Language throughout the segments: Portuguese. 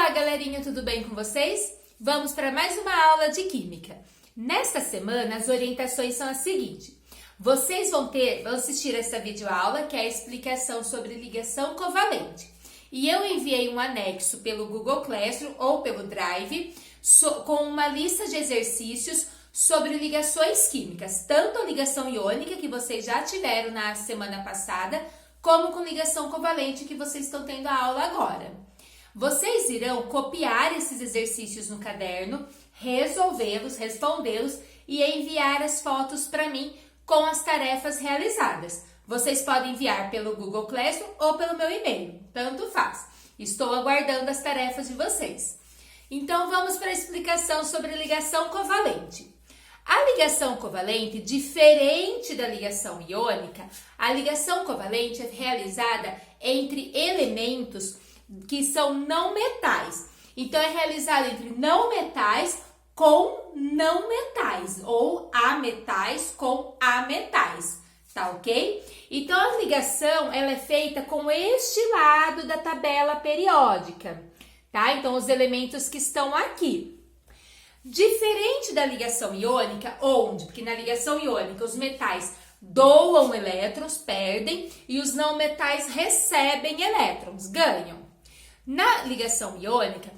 Olá, galerinha, tudo bem com vocês? Vamos para mais uma aula de Química. Nesta semana, as orientações são as seguintes. Vocês vão assistir essa videoaula, que é a explicação sobre ligação covalente. E eu enviei um anexo pelo Google Classroom ou pelo Drive, com uma lista de exercícios sobre ligações químicas, tanto a ligação iônica, que vocês já tiveram na semana passada, como com ligação covalente, que vocês estão tendo a aula agora. Vocês irão copiar esses exercícios no caderno, resolvê-los, respondê-los e enviar as fotos para mim com as tarefas realizadas. Vocês podem enviar pelo Google Classroom ou pelo meu e-mail, tanto faz. Estou aguardando as tarefas de vocês. Então vamos para a explicação sobre ligação covalente. A ligação covalente, diferente da ligação iônica, a ligação covalente é realizada entre elementos que são não metais. Então, é realizada entre não metais com não metais, ou ametais com ametais, tá ok? Então, a ligação, ela é feita com este lado da tabela periódica, tá? Então, os elementos que estão aqui. Diferente da ligação iônica, porque na ligação iônica os metais doam elétrons, perdem, e os não metais recebem elétrons, ganham. Na ligação iônica,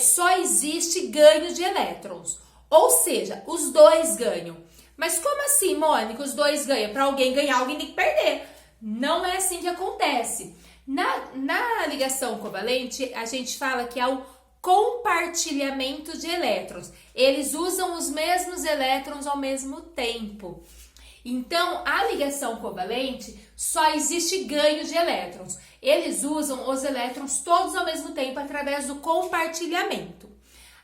só existe ganho de elétrons, ou seja, os dois ganham. Mas como assim, Mônica, os dois ganham? Para alguém ganhar, alguém tem que perder. Não é assim que acontece. Na ligação covalente, a gente fala que há o compartilhamento de elétrons. Eles usam os mesmos elétrons ao mesmo tempo. Então, a ligação covalente só existe ganho de elétrons. Eles usam os elétrons todos ao mesmo tempo através do compartilhamento.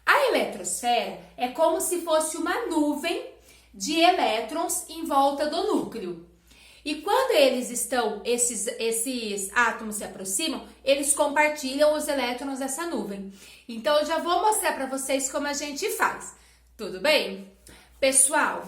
A eletrosfera é como se fosse uma nuvem de elétrons em volta do núcleo. E quando esses átomos se aproximam, eles compartilham os elétrons dessa nuvem. Então, eu já vou mostrar para vocês como a gente faz. Tudo bem? Pessoal,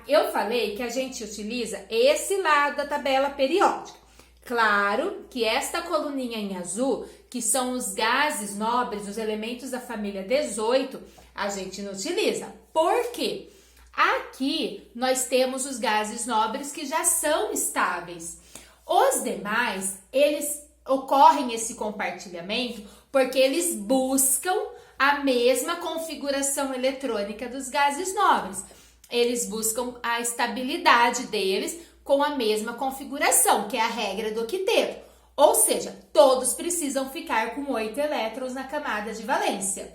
eu falei que a gente utiliza esse lado da tabela periódica. Claro que esta coluninha em azul, que são os gases nobres, os elementos da família 18, a gente não utiliza. Por quê? Aqui nós temos os gases nobres que já são estáveis. Os demais, eles ocorrem esse compartilhamento porque eles buscam a mesma configuração eletrônica dos gases nobres. Eles buscam a estabilidade deles com a mesma configuração, que é a regra do octeto. Ou seja, todos precisam ficar com 8 elétrons na camada de valência,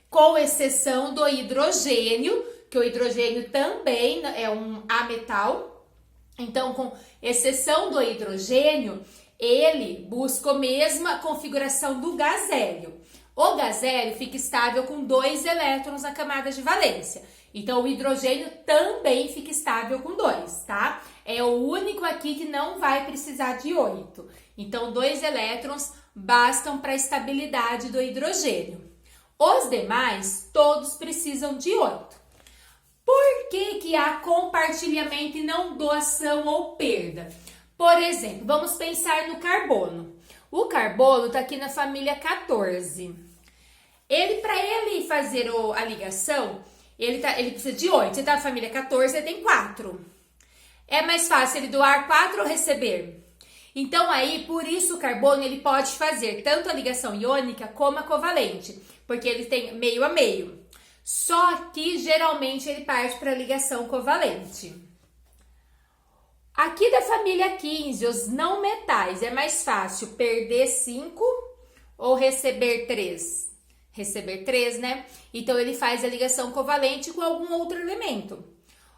com exceção do hidrogênio, que o hidrogênio também é um ametal. Então, com exceção do hidrogênio, ele busca a mesma configuração do gás hélio. O gás hélio fica estável com 2 elétrons na camada de valência. Então, o hidrogênio também fica estável com 2, tá? É o único aqui que não vai precisar de 8. Então, 2 elétrons bastam para a estabilidade do hidrogênio. Os demais, todos precisam de 8. Por que há compartilhamento e não doação ou perda? Por exemplo, vamos pensar no carbono. O carbono está aqui na família 14. Para ele fazer a ligação, ele precisa de 8. Você está na família 14, ele tem 4. É mais fácil ele doar 4 ou receber? Então, aí, por isso o carbono ele pode fazer tanto a ligação iônica como a covalente, porque ele tem meio a meio. Só que, geralmente, ele parte para a ligação covalente. Aqui da família 15, os não metais, é mais fácil perder 5 ou receber 3? Receber 3, né? Então, ele faz a ligação covalente com algum outro elemento.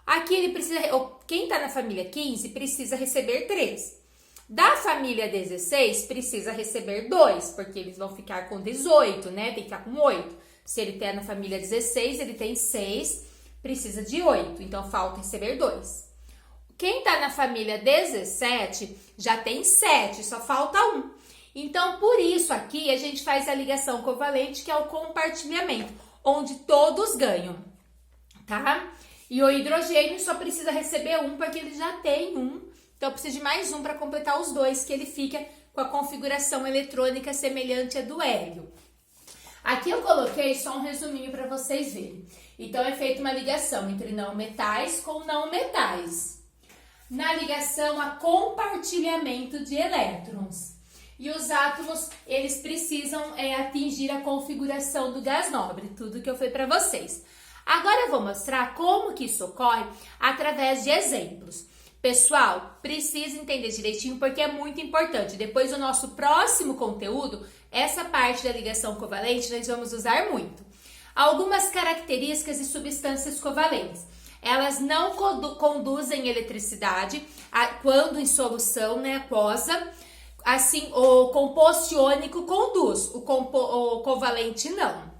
Aqui, ele precisa, quem está na família 15 precisa receber 3. Da família 16, precisa receber 2, porque eles vão ficar com 18, né? Tem que ficar com 8. Se ele tem na família 16, ele tem 6, precisa de 8. Então, falta receber 2. Quem está na família 17 já tem 7, só falta 1. Então, por isso aqui a gente faz a ligação covalente, que é o compartilhamento, onde todos ganham, tá? E o hidrogênio só precisa receber 1 porque ele já tem 1. Então, precisa de mais 1 para completar os 2, que ele fica com a configuração eletrônica semelhante à do hélio. Aqui eu coloquei só um resuminho para vocês verem. Então, é feita uma ligação entre não metais com não metais. Na ligação, há compartilhamento de elétrons. E os átomos, eles precisam atingir a configuração do gás nobre, tudo que eu falei para vocês. Agora eu vou mostrar como que isso ocorre através de exemplos. Pessoal, precisa entender direitinho porque é muito importante. Depois do nosso próximo conteúdo, essa parte da ligação covalente nós vamos usar muito. Algumas características de substâncias covalentes. Elas não conduzem eletricidade quando em solução, né, aquosa. Assim, o composto iônico conduz, o covalente não.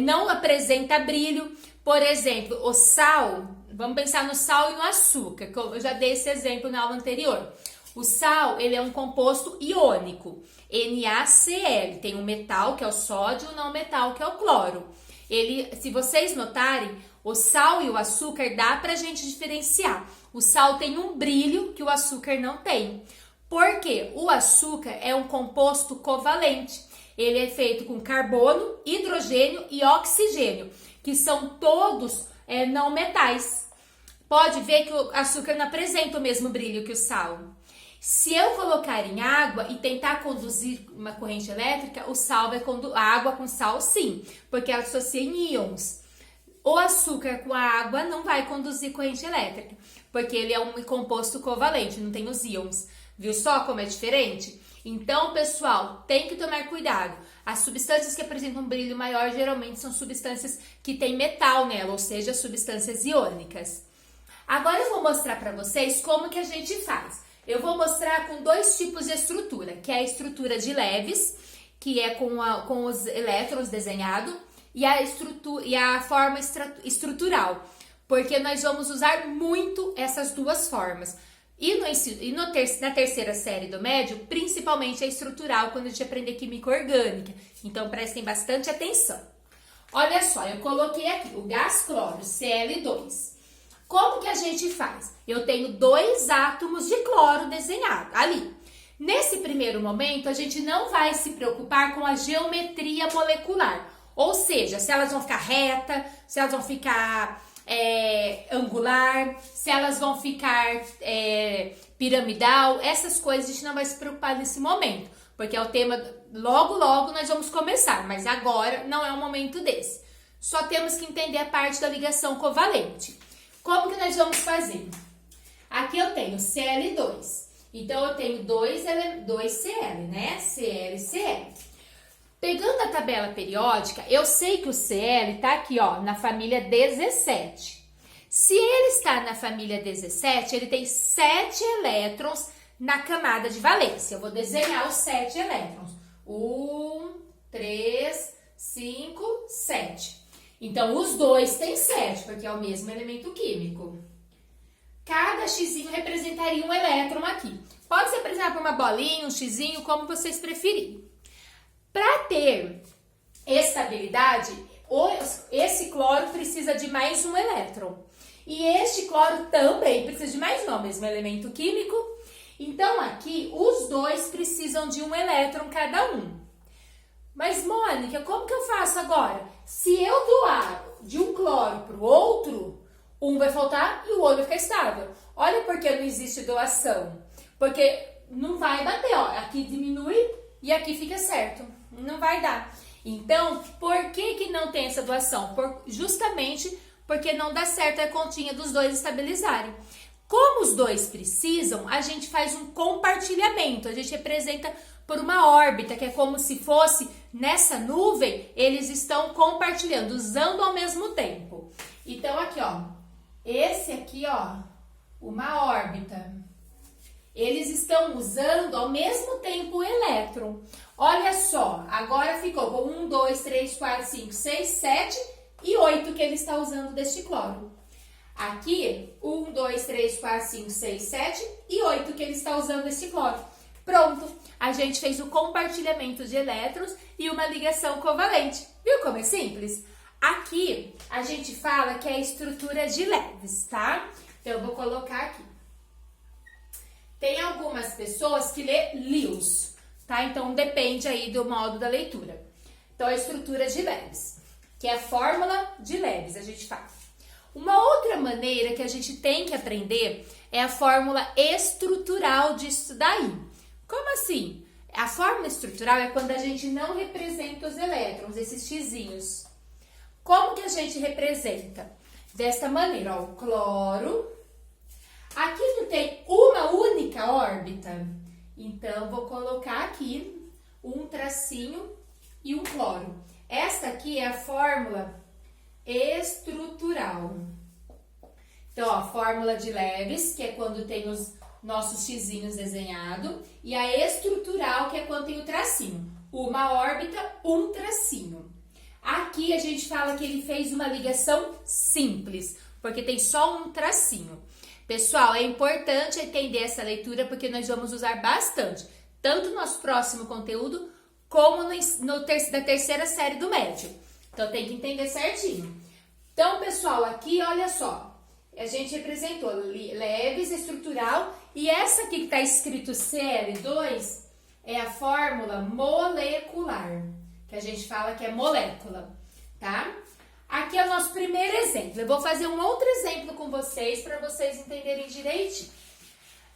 Não apresenta brilho. Por exemplo, o sal, vamos pensar no sal e no açúcar, que eu já dei esse exemplo na aula anterior. O sal, ele é um composto iônico, NaCl, tem um metal, que é o sódio, e o não metal, que é o cloro. Se vocês notarem, o sal e o açúcar dá pra gente diferenciar. O sal tem um brilho que o açúcar não tem. Por quê? O açúcar é um composto covalente. Ele é feito com carbono, hidrogênio e oxigênio, que são todos não metais. Pode ver que o açúcar não apresenta o mesmo brilho que o sal. Se eu colocar em água e tentar conduzir uma corrente elétrica, a água com sal sim, porque ela associa em íons. O açúcar com a água não vai conduzir corrente elétrica, porque ele é um composto covalente, não tem os íons. Viu só como é diferente? Então, pessoal, tem que tomar cuidado. As substâncias que apresentam um brilho maior geralmente são substâncias que têm metal nela, ou seja, substâncias iônicas. Agora eu vou mostrar para vocês como que a gente faz. Eu vou mostrar com dois tipos de estrutura, que é a estrutura de leves, que é com os elétrons desenhados, e a forma estrutural, porque nós vamos usar muito essas duas formas. Na terceira série do médio, principalmente a estrutural, quando a gente aprender química orgânica. Então, prestem bastante atenção. Olha só, eu coloquei aqui o gás cloro, Cl2. Como que a gente faz? Eu tenho 2 átomos de cloro desenhados ali. Nesse primeiro momento, a gente não vai se preocupar com a geometria molecular. Ou seja, se elas vão ficar reta, se elas vão ficar angular, se elas vão ficar piramidal, essas coisas a gente não vai se preocupar nesse momento, porque é o tema, logo nós vamos começar, mas agora não é o momento desse. Só temos que entender a parte da ligação covalente. Como que nós vamos fazer? Aqui eu tenho Cl2, então eu tenho 2Cl, né? Cl. Pegando a tabela periódica, eu sei que o Cl está aqui, ó, na família 17. Se ele está na família 17, ele tem 7 elétrons na camada de valência. Eu vou desenhar os 7 elétrons. 1, 3, 5, 7. Então, os dois têm 7, porque é o mesmo elemento químico. Cada xizinho representaria um elétron aqui. Pode se apresentar por uma bolinha, um xizinho, como vocês preferirem. Para ter estabilidade, esse cloro precisa de mais um elétron. E este cloro também precisa de mais um, mesmo elemento químico. Então, aqui, os dois precisam de um elétron cada um. Mas, Mônica, como que eu faço agora? Se eu doar de um cloro para o outro, um vai faltar e o outro vai ficar estável. Olha por que não existe doação. Porque não vai bater, ó. Aqui diminui e aqui fica certo. Não vai dar. Então, por que não tem essa doação? Justamente porque não dá certo a continha dos dois estabilizarem. Como os dois precisam, a gente faz um compartilhamento. A gente representa por uma órbita, que é como se fosse nessa nuvem, eles estão compartilhando, usando ao mesmo tempo. Então, aqui, ó. Esse aqui, ó, uma órbita. Eles estão usando ao mesmo tempo o elétron. Olha só, agora ficou com 1, 2, 3, 4, 5, 6, 7 e 8 que ele está usando deste cloro. Aqui, 1, 2, 3, 4, 5, 6, 7 e 8 que ele está usando desse cloro. Pronto, a gente fez o compartilhamento de elétrons e uma ligação covalente. Viu como é simples? Aqui, a gente fala que é a estrutura de leves, tá? Então, eu vou colocar aqui. Tem algumas pessoas que lê Lewis, tá? Então, depende aí do modo da leitura. Então, a estrutura de Lewis, que é a fórmula de Lewis, a gente fala. Uma outra maneira que a gente tem que aprender é a fórmula estrutural disso daí. Como assim? A fórmula estrutural é quando a gente não representa os elétrons, esses xizinhos. Como que a gente representa? Desta maneira, ó, o cloro. Aqui não tem uma única órbita, então vou colocar aqui um tracinho e um cloro. Esta aqui é a fórmula estrutural. Então, ó, fórmula de Lewis, que é quando tem os nossos xizinhos desenhados, e a estrutural, que é quando tem o tracinho. Uma órbita, um tracinho. Aqui a gente fala que ele fez uma ligação simples, porque tem só um tracinho. Pessoal, é importante entender essa leitura, porque nós vamos usar bastante, tanto no nosso próximo conteúdo, como da terceira série do médio. Então, tem que entender certinho. Então, pessoal, aqui, olha só, a gente representou Lewis, estrutural, e essa aqui que está escrito Cl2 é a fórmula molecular, que a gente fala que é molécula, tá? Aqui é o nosso primeiro exemplo. Eu vou fazer um outro exemplo com vocês, para vocês entenderem direitinho.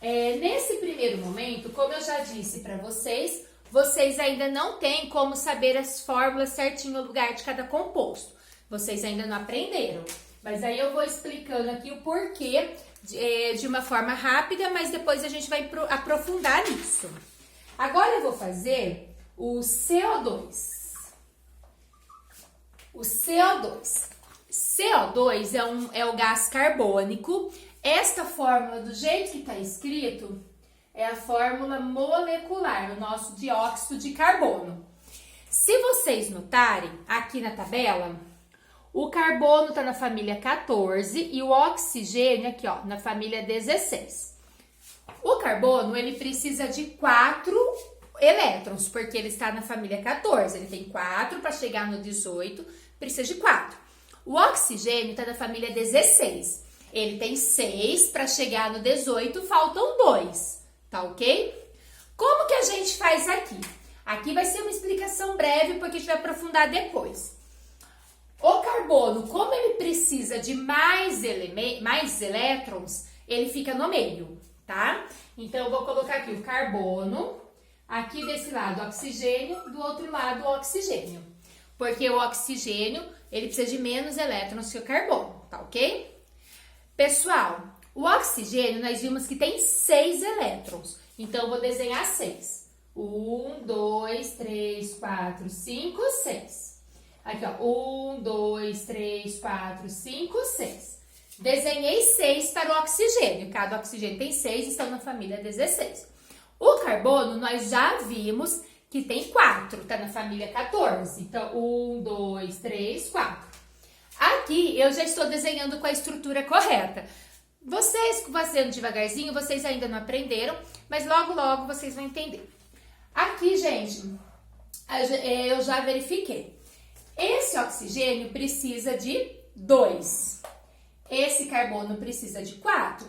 Nesse primeiro momento, como eu já disse para vocês, vocês ainda não têm como saber as fórmulas certinho no lugar de cada composto. Vocês ainda não aprenderam. Mas aí eu vou explicando aqui o porquê de uma forma rápida, mas depois a gente vai aprofundar nisso. Agora eu vou fazer o CO2. O CO2. CO2 é o gás carbônico. Esta fórmula, do jeito que está escrito, é a fórmula molecular, o nosso dióxido de carbono. Se vocês notarem, aqui na tabela, o carbono está na família 14 e o oxigênio aqui, ó, na família 16. O carbono, ele precisa de 4 elétrons, porque ele está na família 14. Ele tem 4 para chegar no 18, precisa de 4. O oxigênio está na família 16. Ele tem 6 para chegar no 18, faltam 2. Tá ok? Como que a gente faz aqui? Aqui vai ser uma explicação breve, porque a gente vai aprofundar depois. O carbono, como ele precisa de mais elétrons, ele fica no meio, tá? Então, eu vou colocar aqui o carbono, aqui desse lado o oxigênio, do outro lado o oxigênio. Porque o oxigênio, ele precisa de menos elétrons que o carbono, tá ok? Pessoal, o oxigênio, nós vimos que tem 6 elétrons. Então, eu vou desenhar 6. 1, 2, 3, 4, 5, 6. Aqui, ó. 1, 2, 3, 4, 5, 6. Desenhei 6 para o oxigênio. Cada oxigênio tem 6, estão na família 16. O carbono, nós já vimos que tem 4, tá na família 14. Então, 1, 2, 3, 4. Aqui, eu já estou desenhando com a estrutura correta. Vocês, fazendo devagarzinho, vocês ainda não aprenderam, mas logo, logo vocês vão entender. Aqui, gente, eu já verifiquei. Esse oxigênio precisa de 2. Esse carbono precisa de 4.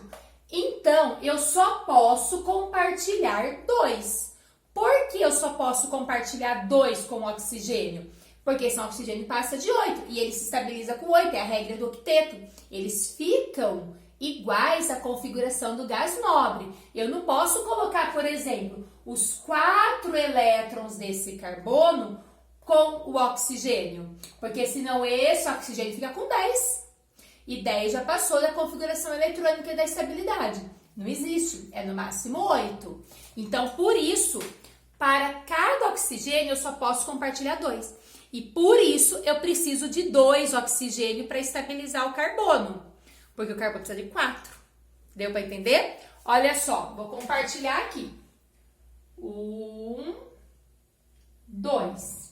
Então, eu só posso compartilhar 2. Por que eu só posso compartilhar 2 com o oxigênio? Porque esse oxigênio passa de 8 e ele se estabiliza com 8, é a regra do octeto. Eles ficam iguais à configuração do gás nobre. Eu não posso colocar, por exemplo, os 4 elétrons desse carbono com o oxigênio, porque senão esse oxigênio fica com 10. E 10 já passou da configuração eletrônica da estabilidade. Não existe, é no máximo 8. Então, por isso, para cada oxigênio, eu só posso compartilhar 2. E por isso, eu preciso de 2 oxigênio para estabilizar o carbono. Porque o carbono precisa de 4. Deu para entender? Olha só, vou compartilhar aqui. 1, 2.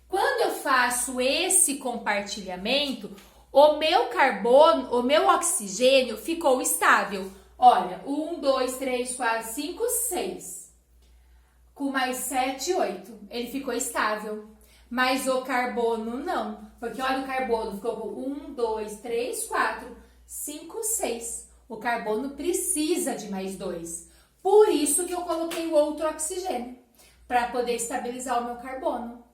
Quando eu faço esse compartilhamento, o meu carbono, o meu oxigênio ficou estável. Olha, 1, 2, 3, 4, 5, 6. Com mais 7, 8. Ele ficou estável. Mas o carbono não. Porque olha, o carbono ficou com 1, 2, 3, 4, 5, 6. O carbono precisa de mais 2. Por isso que eu coloquei o outro oxigênio. Para poder estabilizar o meu carbono.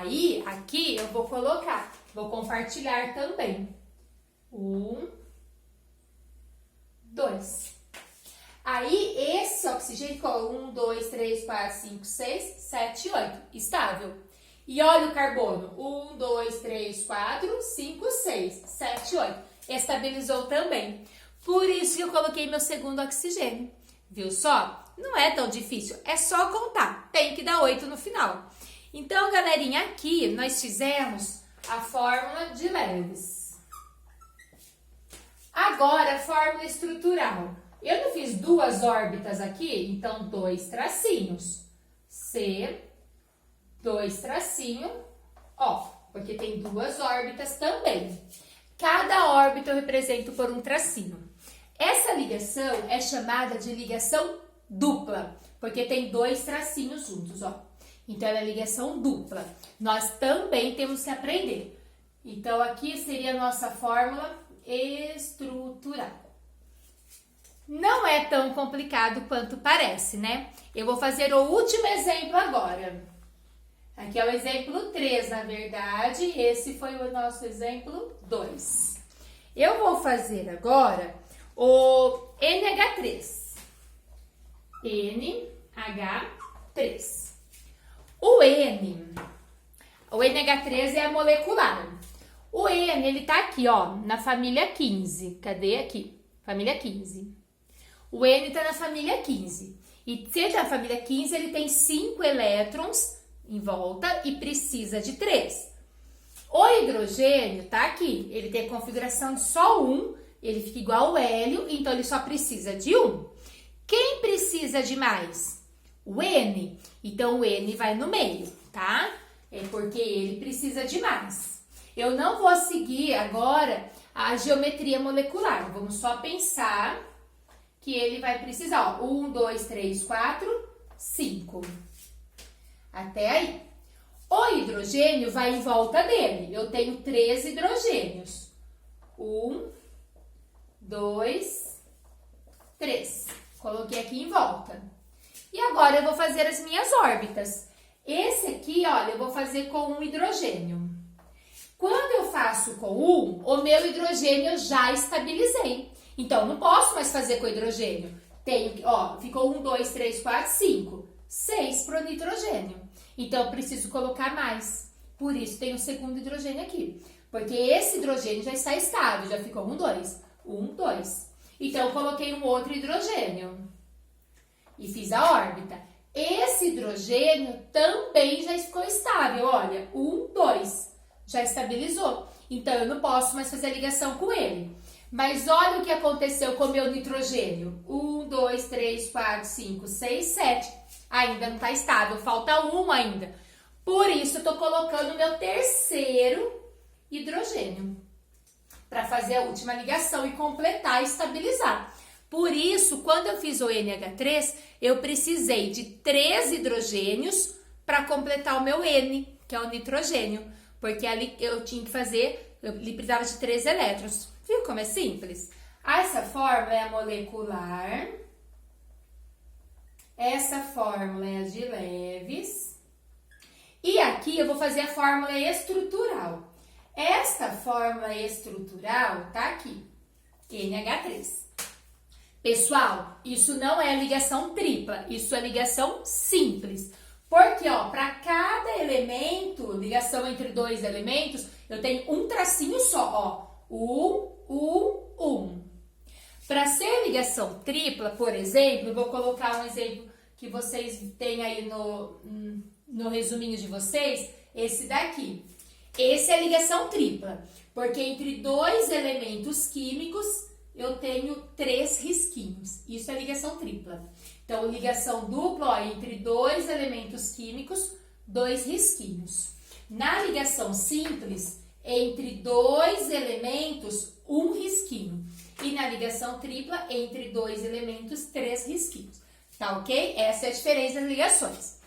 Aí, aqui eu vou colocar, vou compartilhar também. 1, 2. Aí, esse oxigênio ficou 1, 2, 3, 4, 5, 6, 7, 8. Estável. E olha o carbono. 1, 2, 3, 4, 5, 6, 7, 8. Estabilizou também. Por isso que eu coloquei meu segundo oxigênio. Viu só? Não é tão difícil. É só contar. Tem que dar 8 no final. Então, galerinha, aqui nós fizemos a fórmula de Lewis. Agora, a fórmula estrutural. Eu não fiz duas órbitas aqui, então 2 tracinhos. C, 2 tracinho, ó, porque tem duas órbitas também. Cada órbita eu represento por um tracinho. Essa ligação é chamada de ligação dupla, porque tem 2 tracinhos juntos, ó. Então, ela é ligação dupla. Nós também temos que aprender. Então, aqui seria a nossa fórmula estrutural. Não é tão complicado quanto parece, né? Eu vou fazer o último exemplo agora. Aqui é o exemplo 3, na verdade. Esse foi o nosso exemplo 2. Eu vou fazer agora o NH3. NH3. O NH3 é a molecular. O N, ele tá aqui, ó, na família 15. Cadê aqui? Família 15. O N tá na família 15. E se ele tá na família 15, ele tem 5 elétrons em volta e precisa de 3. O hidrogênio tá aqui. Ele tem a configuração de só 1. Ele fica igual ao hélio, então ele só precisa de 1. Quem precisa de mais? O N. Então, o N vai no meio, tá? É porque ele precisa de mais. Eu não vou seguir agora a geometria molecular. Vamos só pensar que ele vai precisar, ó. 1, 2, 3, 4, 5. Até aí. O hidrogênio vai em volta dele. Eu tenho 3 hidrogênios. 1, 2, 3. Coloquei aqui em volta. E agora eu vou fazer as minhas órbitas. Esse aqui, olha, eu vou fazer com um hidrogênio. Quando eu faço com o meu hidrogênio eu já estabilizei. Então, não posso mais fazer com hidrogênio. Tenho, ó, ficou 1, 2, 3, 4, 5. 6 para o nitrogênio. Então, eu preciso colocar mais. Por isso, tem o segundo hidrogênio aqui. Porque esse hidrogênio já está estável, já ficou 1, 2. 1, 2. Então, eu coloquei um outro hidrogênio. E fiz a órbita. Esse hidrogênio também já ficou estável. Olha, 1, 2. Já estabilizou. Então, eu não posso mais fazer a ligação com ele. Mas olha o que aconteceu com o meu nitrogênio. 1, 2, 3, 4, 5, 6, 7. Ainda não está estável, falta 1 ainda. Por isso, eu estou colocando o meu terceiro hidrogênio. Para fazer a última ligação e completar e estabilizar. Por isso, quando eu fiz o NH3, eu precisei de 3 hidrogênios para completar o meu N, que é o nitrogênio. Porque ali eu tinha que fazer, ele precisava de 3 elétrons. Viu como é simples? Essa fórmula é a molecular. Essa fórmula é a de Lewis. E aqui eu vou fazer a fórmula estrutural. Esta fórmula estrutural tá aqui, NH3. Pessoal, isso não é ligação tripla, isso é ligação simples. Porque, ó, para cada elemento, ligação entre 2 elementos, eu tenho um tracinho só, ó. 1. Para ser ligação tripla, por exemplo, eu vou colocar um exemplo que vocês têm aí no resuminho de vocês, esse daqui. Esse é ligação tripla, porque entre 2 elementos químicos eu tenho 3 risquinhos. Isso é ligação tripla. Então, ligação dupla, ó, entre 2 elementos químicos, 2 risquinhos. Na ligação simples, entre 2 elementos, 1 risquinho. E na ligação tripla, entre 2 elementos, 3 risquinhos. Tá ok? Essa é a diferença das ligações.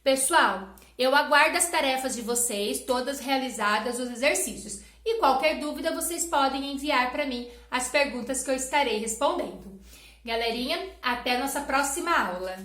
Pessoal, eu aguardo as tarefas de vocês, todas realizadas, os exercícios. E qualquer dúvida, vocês podem enviar para mim as perguntas que eu estarei respondendo. Galerinha, até a nossa próxima aula!